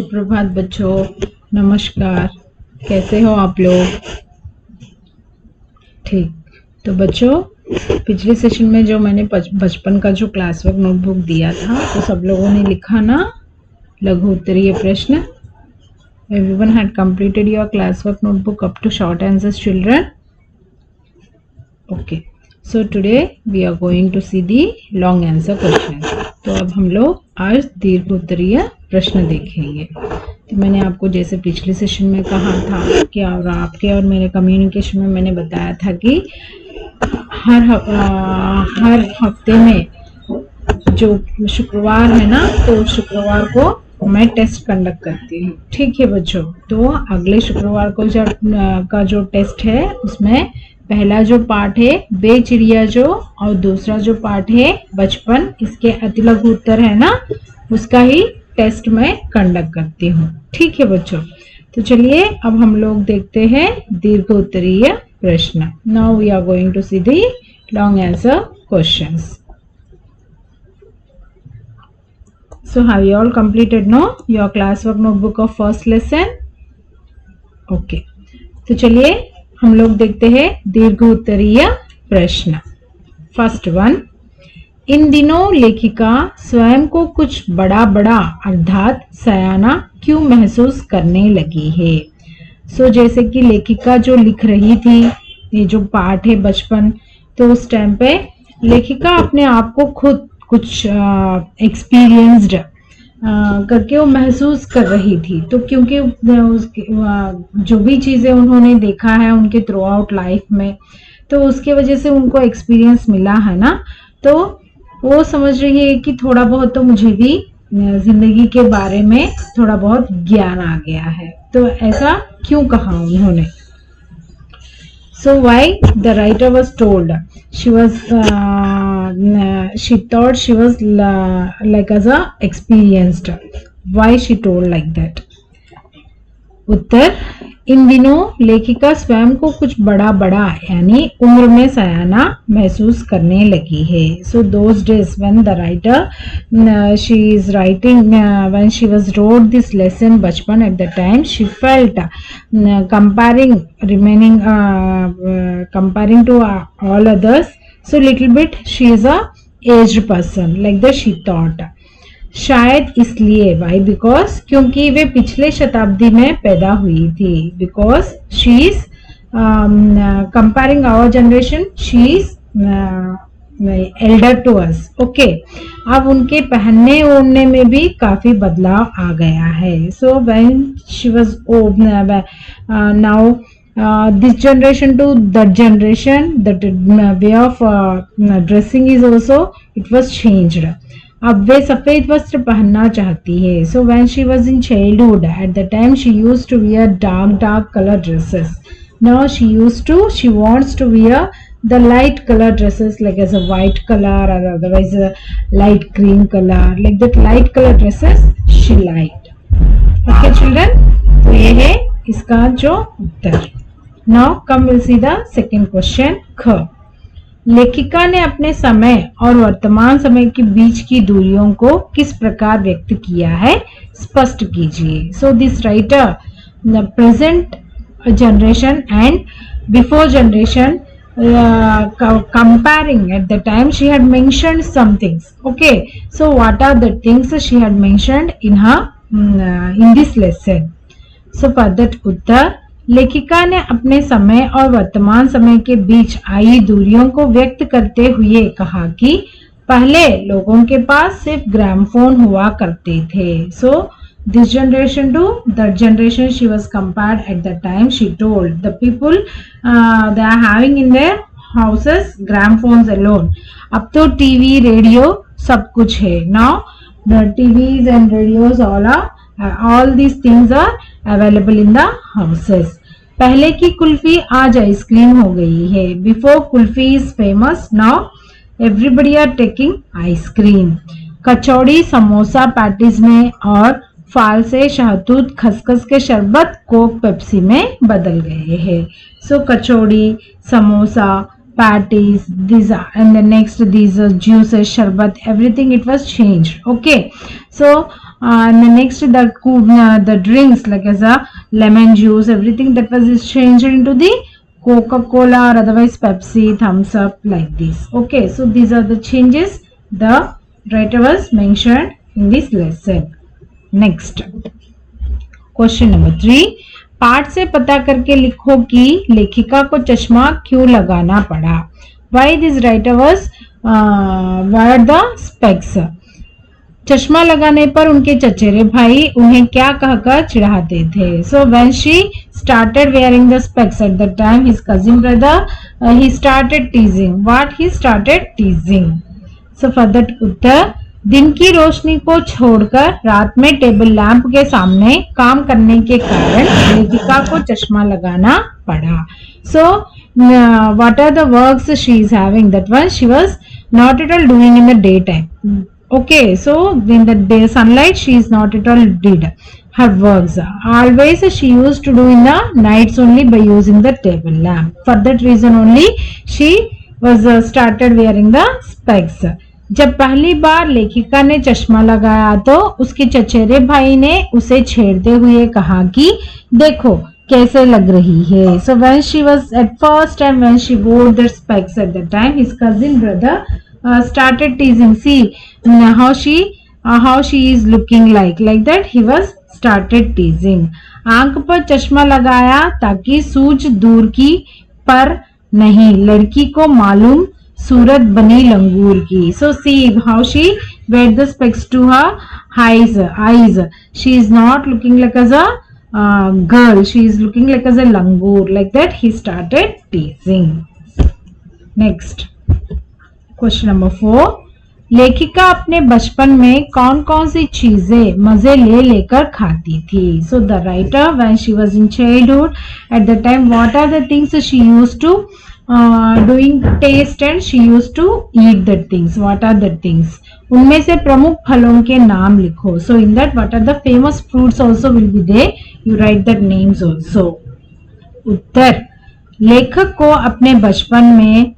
सुप्रभात बच्चों, नमस्कार। कैसे हो आप लोग? ठीक। तो बच्चों, पिछले सेशन में जो मैंने बचपन का जो क्लास वर्क नोटबुक दिया था, तो सब लोगों ने लिखा ना लघु उत्तरीय प्रश्न। Everyone had completed your class work notebook up to short answers children? Okay, so today we are going to see the long answer question. तो अब हम लोग आज दीर्घ उत्तरीय प्रश्न देखेंगे। तो मैंने आपको जैसे पिछले सेशन में कहा था कि और आपके और मेरे कम्युनिकेशन में मैंने बताया था कि हर हफ्ते में जो शुक्रवार है ना, तो शुक्रवार को मैं टेस्ट कंडक्ट करती हूँ। ठीक है बच्चों? तो अगले शुक्रवार को जो टेस्ट है, उसमें पहला जो पार्ट है बेचिड़िया जो, और दूसरा जो पार्ट है बचपन, इसके अतिलघु उत्तर है ना, उसका ही टेस्ट में कंडक्ट करती हूँ। ठीक है बच्चों? तो चलिए अब हम लोग देखते हैं दीर्घ उत्तरीय प्रश्न। Now we are going to see the long answer questions. So have you all completed no your classwork notebook of first lesson? Okay. तो चलिए हम लोग देखते हैं दीर्घ उत्तरीय प्रश्न। फर्स्ट वन, इन दिनों लेखिका स्वयं को कुछ बड़ा बड़ा अर्थात सयाना क्यों महसूस करने लगी है? सो जैसे कि लेखिका जो लिख रही थी, ये जो पाठ है बचपन, तो उस टाइम पे लेखिका अपने आप को खुद कुछ एक्सपीरियंस्ड करके वो महसूस कर रही थी। तो क्योंकि जो भी चीजें उन्होंने देखा है उनके थ्रू आउट लाइफ में, तो उसके वजह से उनको एक्सपीरियंस मिला है ना, तो वो समझ रही है कि थोड़ा बहुत तो मुझे भी जिंदगी के बारे में थोड़ा बहुत ज्ञान आ गया है। तो ऐसा क्यों कहा उन्होंने? So why the writer was told she thought she was like as a experienced. Why she told like that? उत्तर, इन दिनों लेखिका स्वयं को कुछ बड़ा बड़ा यानी उम्र में सयाना महसूस करने लगी है। So those days when the writer she is writing when she was wrote this lesson bachpan, at the time she felt comparing to all others, so little bit she is a aged person, like that she thought. शायद इसलिए, why because, क्योंकि वे पिछले शताब्दी में पैदा हुई थी। Because she is comparing our generation, she is elder to us. Okay, अब उनके पहनने ओढ़ने में भी काफी बदलाव आ गया है। So when she was now this generation to that generation, that way of dressing is also, it was changed. अब वे सफेद वस्त्र पहनना चाहती है। So when she was in childhood, at the time she used to wear dark colour dresses. Now she wants to wear the light color dresses, like as a white color or otherwise a light green color, like that light color dresses she liked. Okay children, तो ये है इसका जो उत्तर। Now come we'll see the second question. ख, लेखिका ने अपने समय और वर्तमान समय के बीच की दूरियों को किस प्रकार व्यक्त किया है, स्पष्ट कीजिए। So this writer present generation and before generation comparing, at the time she had mentioned some things. Okay, so what are the things she had mentioned in her in this lesson? So for that उत्तर, लेखिका ने अपने समय और वर्तमान समय के बीच आई दूरियों को व्यक्त करते हुए कहा कि पहले लोगों के पास सिर्फ ग्रामोफोन हुआ करते थे। So this generation to that generation she was compared, at the time she told the people they are having in their houses gramophones alone. अब तो टीवी रेडियो सब कुछ है। Now the TVs and radios all these things are available in the houses. पहले की कुल्फी आज ice cream हो गई है। Before kulfi is famous, now everybody are taking ice cream. Kachori samosa patties में और फाल से शहतूत खसखस के शरबत कोक पेप्सी में बदल गए हैं। सो कचौड़ी samosa patties, these are, and the next these juices, sharbat, everything it was changed. Okay, so and the next the drinks like as a lemon juice, everything that was is changed into the Coca-Cola or otherwise Pepsi, Thumbs Up, like this. Okay, so these are the changes the writer was mentioned in this lesson. Next, question number 3, पाठ से पता करके लिखो कि लेखिका को चश्मा क्यों लगाना पड़ा. Why this writer was wear the specs. चश्मा लगाने पर उनके चचेरे भाई उन्हें क्या कहकर चिढ़ाते थे. So when she started wearing the specs at that time, his cousin brother he started teasing. What he started teasing? So for that उत्तर, दिन की रोशनी को छोड़कर रात में टेबल लैंप के सामने काम करने के कारण लेखिका को चश्मा लगाना पड़ा. So what are the works she is having? That one she was not at all doing in the daytime. Okay, so in the day sunlight she is not at all did her works. Always she used to do in the nights only by using the table lamp. For that reason only she was started wearing the specs. जब पहली बार लेखिका ने चश्मा लगाया तो उसके चचेरे भाई ने उसे छेड़ते हुए कहा कि देखो कैसे लग रही है. So when she was at first time when she wore the specs at the time, his cousin brother started teasing. See how she is looking like that he was started teasing. आंख पर चश्मा लगाया ताकि सूझ दूर की पर नहीं, लड़की को मालूम सूरत बनी लंगूर की. So see how she wear the specs to her eyes. She is not looking like as a girl. She is looking like as a langur. Like that he started teasing. Next, question number 4. लेखिका अपने बचपन में कौन कौन सी चीजें मजे ले लेकर खाती थी. So the writer when she was in childhood at the time, what are the things she used to doing taste and she used to eat the things. What are the things? उनमें से प्रमुख फलों के नाम लिखो. So in that what are the famous fruits also will be there. You write that names also. उत्तर, लेखक को अपने बचपन में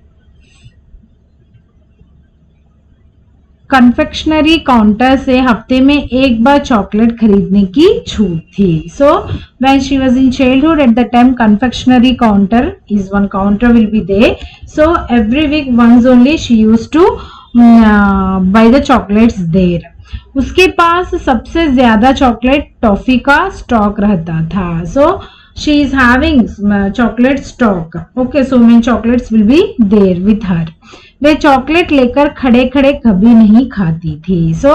कन्फेक्शनरी काउंटर से हफ्ते में एक बार चॉकलेट खरीदने की छूट थी. So when she was in childhood at the time, confectionery counter is one counter will be there. So every week once only she used to buy the chocolates there. उसके पास सबसे ज्यादा चॉकलेट टॉफी का stock रहता था. So she is having chocolate stock. Okay, so many chocolates will be there with her. Way chocolate लेकर खड़े खड़े कभी नहीं खाती थी. So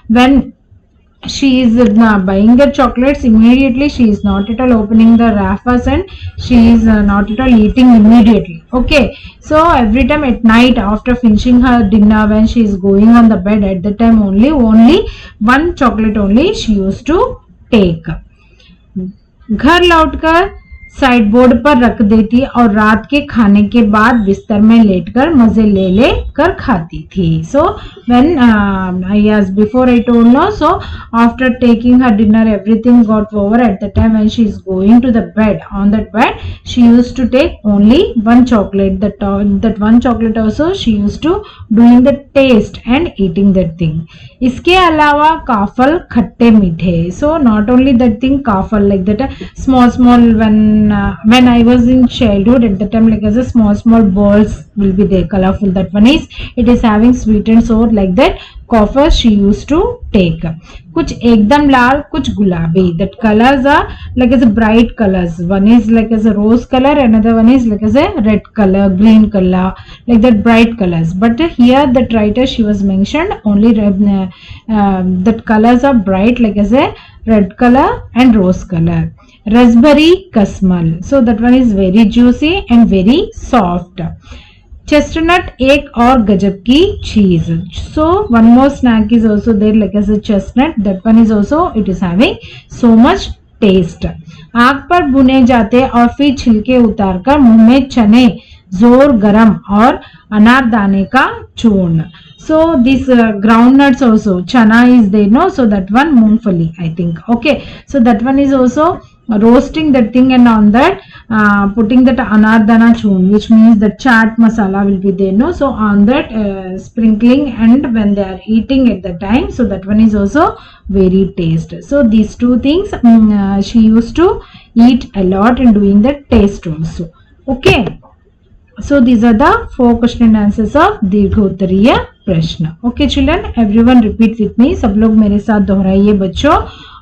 when she is buying the chocolates, immediately she is not at all opening the wrappers and she is not at all eating immediately. Okay, so every time at night after finishing her dinner when she is going on the bed, at the time only one chocolate only she used to take. घर लौटकर side board पर रख देती और रात के खाने के बाद बिस्तर में लेटकर मजे ले कर खाती थी. So when yes before I told no, so after taking her dinner everything got over, at the time when she is going to the bed, on that bed she used to take only one chocolate. That one chocolate also she used to doing the taste and eating that thing. इसके अलावा काफल खट्टे मीठे. So not only that thing Kafal like that small when I was in childhood at the time like as a small balls will be there colorful. That one is it is having sweet and sour like that. Coffee she used to take. कुछ एकदम लाल कुछ गुलाबी. That colors are like as a bright colors. One is like as a rose color, another one is like as a red color, green color, like that bright colors. But here that writer she was mentioned only red, that colors are bright like as a red color and rose color. Raspberry kasmal. So that one is very juicy and very soft. Chestnut एक और गजब की चीज. So one more snack is also there like as a chestnut. That one is also it is having so much taste. आग पर भुने जाते और फिर छिलके उतारकर मुंह में चने, जोर गरम और अनारदाने का चूर्ण. So this groundnuts also, chana is there, no? So that one मूंगफली I think. Okay, so that one is also roasting that thing and on that putting that anardana churn, which means the chaat masala will be there, no? So on that sprinkling, and when they are eating at the time, so that one is also very tasty. So these two things she used to eat a lot and doing the taste also. Okay. So these are the 4 question and answers of दीर्घोत्तरीय प्रश्न. Okay children, everyone repeat with me. सब लोग मेरे साथ दोहराइए बच्चों,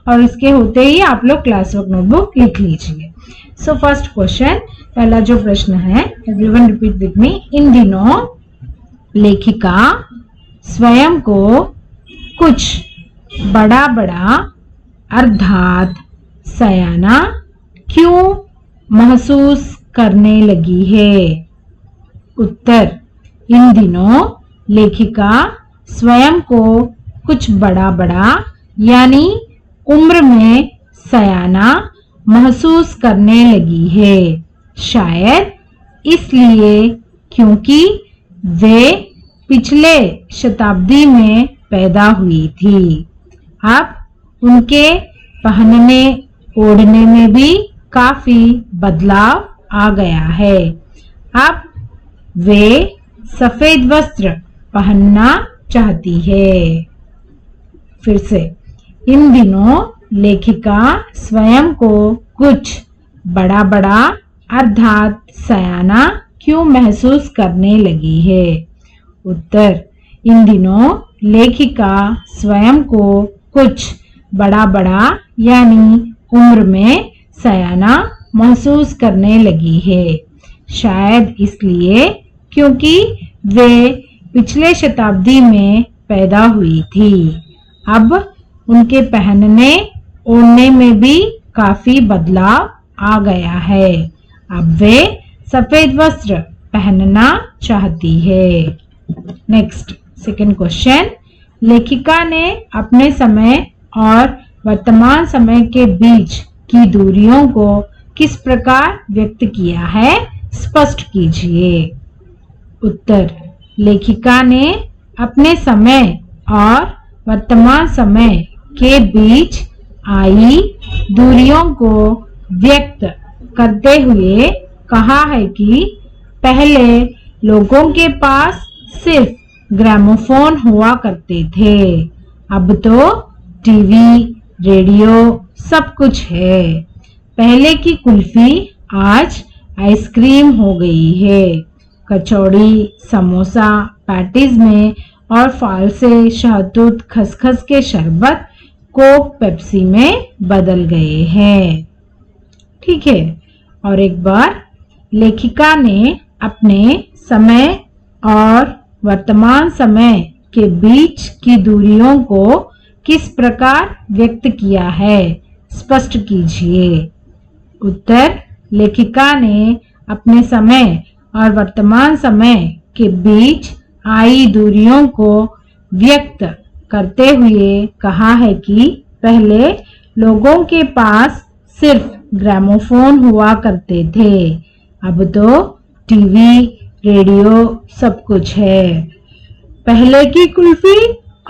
और इसके होते ही आप लोग क्लास वर्क नोटबुक लिख लीजिए. सो फर्स्ट क्वेश्चन, पहला जो प्रश्न है, एवरीवन रिपीट विथ मी. इन दिनों लेखिका स्वयं को कुछ बड़ा बड़ा अर्थात सयाना क्यों महसूस करने लगी है? उत्तर, इन दिनों लेखिका स्वयं को कुछ बड़ा बड़ा यानी उम्र में सयाना महसूस करने लगी है. शायद इसलिए क्योंकि वे पिछले शताब्दी में पैदा हुई थी. अब उनके पहनने ओढ़ने में भी काफी बदलाव आ गया है. अब वे सफेद वस्त्र पहनना चाहती है. फिर से, इन दिनों लेखिका स्वयं को कुछ बड़ा बड़ा अर्थात सयाना क्यों महसूस करने लगी है? उत्तर, इन दिनों लेखिका स्वयं को कुछ बड़ा बड़ा यानी उम्र में सयाना महसूस करने लगी है. शायद इसलिए क्योंकि वे पिछले शताब्दी में पैदा हुई थी. अब उनके पहनने ओढ़ने में भी काफी बदलाव आ गया है. अब वे सफेद वस्त्र पहनना चाहती है. Next, second question. लेखिका ने अपने समय और वर्तमान समय के बीच की दूरियों को किस प्रकार व्यक्त किया है? स्पष्ट कीजिए. उत्तर, लेखिका ने अपने समय और वर्तमान समय के बीच आई दूरियों को व्यक्त करते हुए कहा है कि पहले लोगों के पास सिर्फ ग्रामोफोन हुआ करते थे, अब तो टीवी, रेडियो सब कुछ है. पहले की कुल्फी आज आइसक्रीम हो गई है. कचौड़ी, समोसा, पैटीज में और फाल से शहतूत, खसखस के शरबत कोक, पेप्सी में बदल गए हैं. ठीक है. और एक बार, लेखिका ने अपने समय और वर्तमान समय के बीच की दूरियों को किस प्रकार व्यक्त किया है? स्पष्ट कीजिए. उत्तर, लेखिका ने अपने समय और वर्तमान समय के बीच आई दूरियों को व्यक्त करते हुए कहा है कि पहले लोगों के पास सिर्फ ग्रामोफोन हुआ करते थे, अब तो टीवी, रेडियो सब कुछ है. पहले की कुल्फी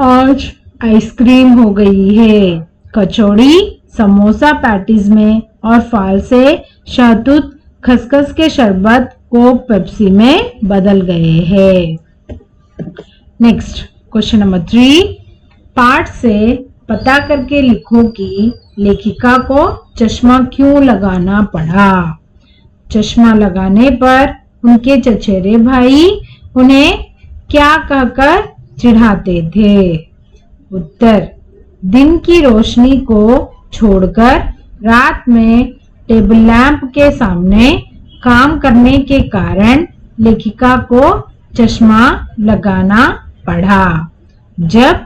आज आइसक्रीम हो गई है. कचौड़ी, समोसा, पैटीज में और फाल से शहतूत, खसखस के शरबत कोक, पेप्सी में बदल गए हैं. Next, question number 3. पाठ से पता करके लिखो कि लेखिका को चश्मा क्यों लगाना पड़ा. चश्मा लगाने पर उनके चचेरे भाई उन्हें क्या कहकर चिढ़ाते थे? उत्तर, दिन की रोशनी को छोड़कर रात में टेबल लैंप के सामने काम करने के कारण लेखिका को चश्मा लगाना पड़ा. जब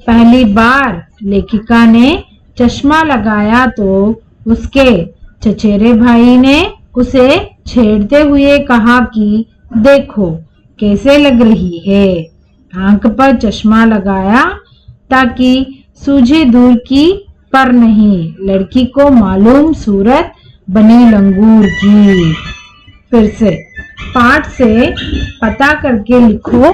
पहली बार लेखिका ने चश्मा लगाया तो उसके चचेरे भाई ने उसे छेड़ते हुए कहा कि देखो कैसे लग रही है. आंख पर चश्मा लगाया ताकि सूझे दूर की, पर नहीं लड़की को मालूम सूरत बनी लंगूर की. फिर से, पाठ से पता करके लिखो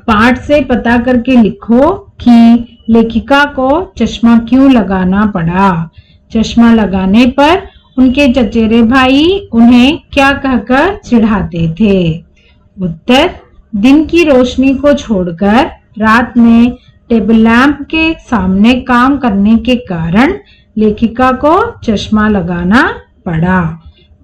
पाठ से पता करके लिखो कि लेखिका को चश्मा क्यों लगाना पड़ा? चश्मा लगाने पर उनके चचेरे भाई उन्हें क्या कहकर चिढ़ाते थे? उत्तर, दिन की रोशनी को छोड़कर रात में टेबल लैंप के सामने काम करने के कारण लेखिका को चश्मा लगाना पड़ा।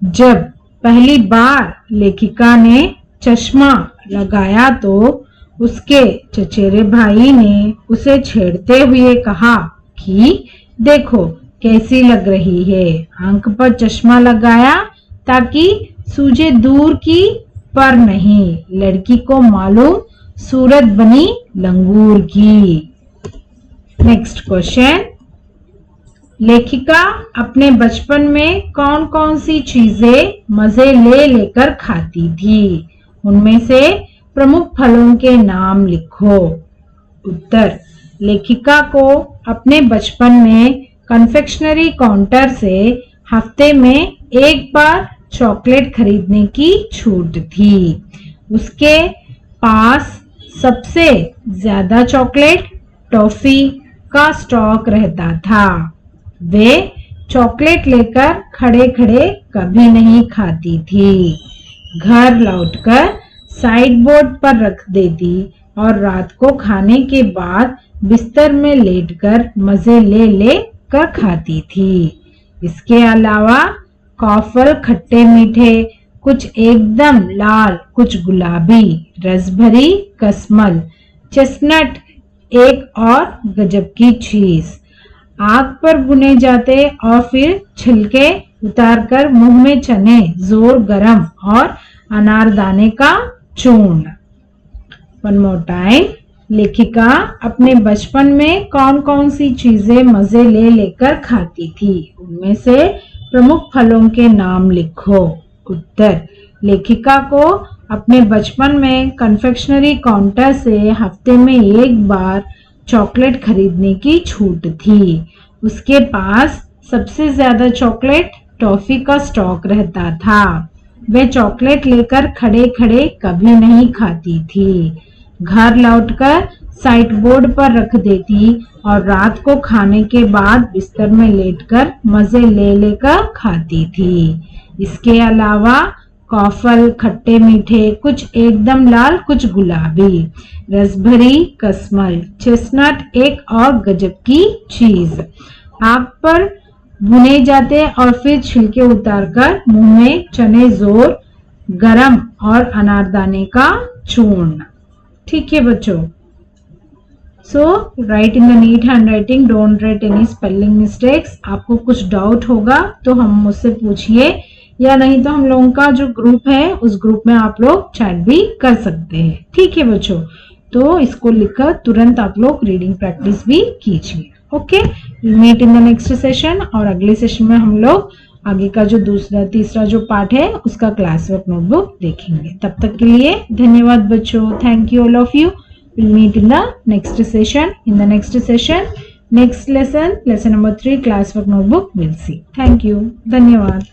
जब पहली बार लेखिका ने चश्मा लगाया तो उसके चचेरे भाई ने उसे छेड़ते हुए कहा कि देखो कैसी लग रही है, आंख पर चश्मा लगाया ताकि सूझे दूर की पर नहीं, लड़की को मालूम सूरत बनी लंगूर की। नेक्स्ट क्वेश्चन, लेखिका अपने बचपन में कौन कौन सी चीजें मजे ले लेकर खाती थी? उनमें से प्रमुख फलों के नाम लिखो। उत्तर, लेखिका को अपने बचपन में कन्फेक्शनरी काउंटर से हफ्ते में एक बार चॉकलेट खरीदने की छूट थी। उसके पास सबसे ज्यादा चॉकलेट टॉफी का स्टॉक रहता था। वे चॉकलेट लेकर खड़े खड़े कभी नहीं खाती थी। घर लौटकर साइड बोर्ड पर रख देती और रात को खाने के बाद बिस्तर में लेटकर मजे ले ले कर खाती थी। इसके अलावा कॉफल खट्टे मीठे, कुछ एकदम लाल, कुछ गुलाबी, रसभरी कसमल, चेस्टनट, एक और गजब की चीज, आग पर भुने जाते और फिर छिलके उतारकर मुंह में चने, जोर गरम और अनारदाने का चूर्ण। वन मोर टाइम, लेखिका अपने बचपन में कौन कौन सी चीजें मजे ले लेकर खाती थी? उनमें से प्रमुख फलों के नाम लिखो। उत्तर, लेखिका को अपने बचपन में कन्फेक्शनरी काउंटर से हफ्ते में एक बार चॉकलेट खरीदने की छूट थी। उसके पास सबसे ज्यादा चॉकलेट टॉफी का स्टॉक रहता था। वह चॉकलेट लेकर खड़े खड़े कभी नहीं खाती थी। घर लौटकर साइड बोर्ड पर रख देती और रात को खाने के बाद बिस्तर में लेटकर मजे ले लेकर खाती थी। इसके अलावा कॉफल खट्टे मीठे, कुछ एकदम लाल, कुछ गुलाबी, रसभरी कसमल, चेस्टनट, एक और गजब की चीज, आग पर भुने जाते और फिर छिलके उतारकर मुंह में चने, जोर गरम और अनारदाने का चूर्ण। ठीक है बच्चों, so write in the neat handwriting, don't write any spelling mistakes. आपको कुछ डाउट होगा तो हम मुझसे पूछिए, या नहीं तो हम लोगों का जो ग्रुप है उस ग्रुप में आप लोग चैट भी कर सकते हैं। ठीक है बच्चों, तो इसको लिखकर तुरंत आप लोग रीडिंग प्रैक्टिस भी कीजिए। Okay, meet in the next session, और अगले सेशन में हम लोग आगे का जो दूसरा तीसरा जो पार्ट है उसका क्लास वर्क नोटबुक देखेंगे। तब तक के लिए धन्यवाद बच्चों, thank you all of you. Will meet in the next session, next lesson, lesson number 3 class work notebook, we'll see. Thank you, धन्यवाद।